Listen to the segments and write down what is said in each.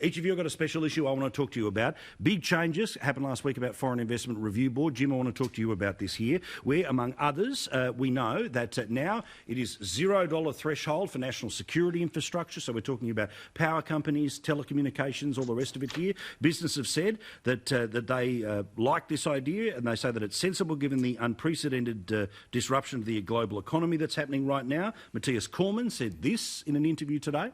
Each of you have got a special issue I want to talk to you about. Big changes happened last week about Foreign Investment Review Board. Jim, I want to talk to you about this here, where, among others, we know that now it is $0 threshold for national security infrastructure. So we're talking about power companies, telecommunications, all the rest of it here. Business have said that they like this idea, and they say that it's sensible given the unprecedented disruption of the global economy that's happening right now. Matthias Cormann said this in an interview today.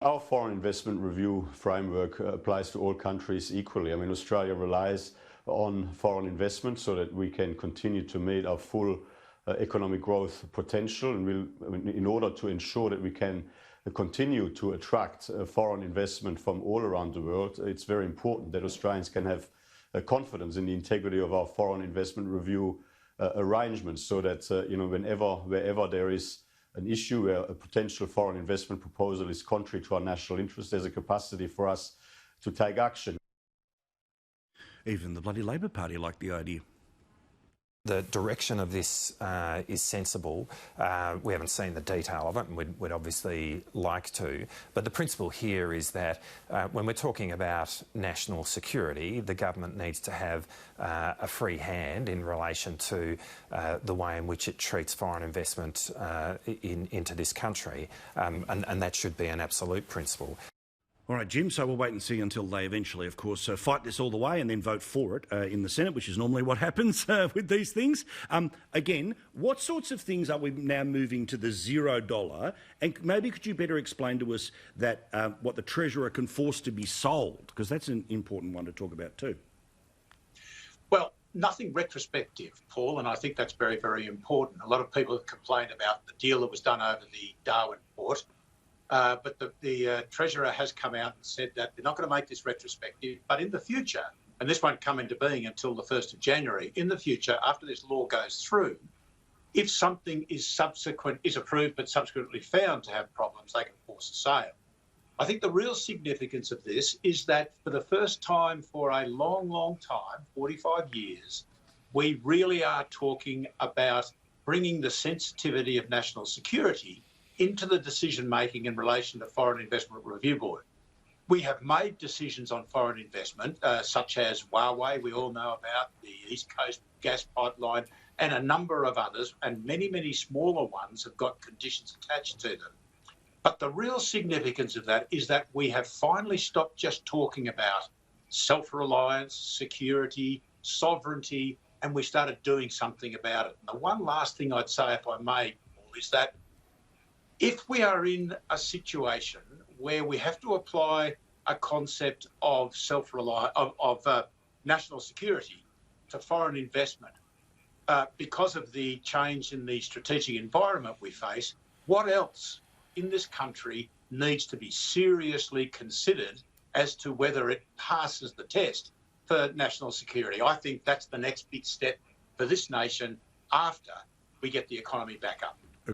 Our foreign investment review framework applies to all countries equally. I mean, Australia relies on foreign investment so that we can continue to meet our full economic growth potential. And in order to ensure that we can continue to attract foreign investment from all around the world, it's very important that Australians can have confidence in the integrity of our foreign investment review arrangements, so that wherever there is an issue where a potential foreign investment proposal is contrary to our national interest, there's a capacity for us to take action. Even the bloody Labor Party liked the idea. The direction of this is sensible. We haven't seen the detail of it, and we'd obviously like to. But the principle here is that when we're talking about national security, the government needs to have a free hand in relation to the way in which it treats foreign investment into this country, and that should be an absolute principle. All right, Jim, so we'll wait and see until they eventually, of course, fight this all the way and then vote for it in the Senate, which is normally what happens with these things. Again, what sorts of things are we now moving to the $0? And maybe could you better explain to us that what the Treasurer can force to be sold? Because that's an important one to talk about too. Well, nothing retrospective, Paul, and I think that's very, very important. A lot of people have complained about the deal that was done over the Darwin port. But the Treasurer has come out and said that they're not going to make this retrospective, but in the future, and this won't come into being until the 1st of January, in the future, after this law goes through, if something is approved but subsequently found to have problems, they can force a sale. I think the real significance of this is that for the first time for a long, long time, 45 years, we really are talking about bringing the sensitivity of national security into the decision-making in relation to Foreign Investment Review Board. We have made decisions on foreign investment, such as Huawei, we all know about, the East Coast gas pipeline, and a number of others, and many, many smaller ones have got conditions attached to them. But the real significance of that is that we have finally stopped just talking about self-reliance, security, sovereignty, and we started doing something about it. And the one last thing I'd say, if I may, is that if we are in a situation where we have to apply a concept of self-reliance, of national security to foreign investment because of the change in the strategic environment we face, what else in this country needs to be seriously considered as to whether it passes the test for national security? I think that's the next big step for this nation after we get the economy back up.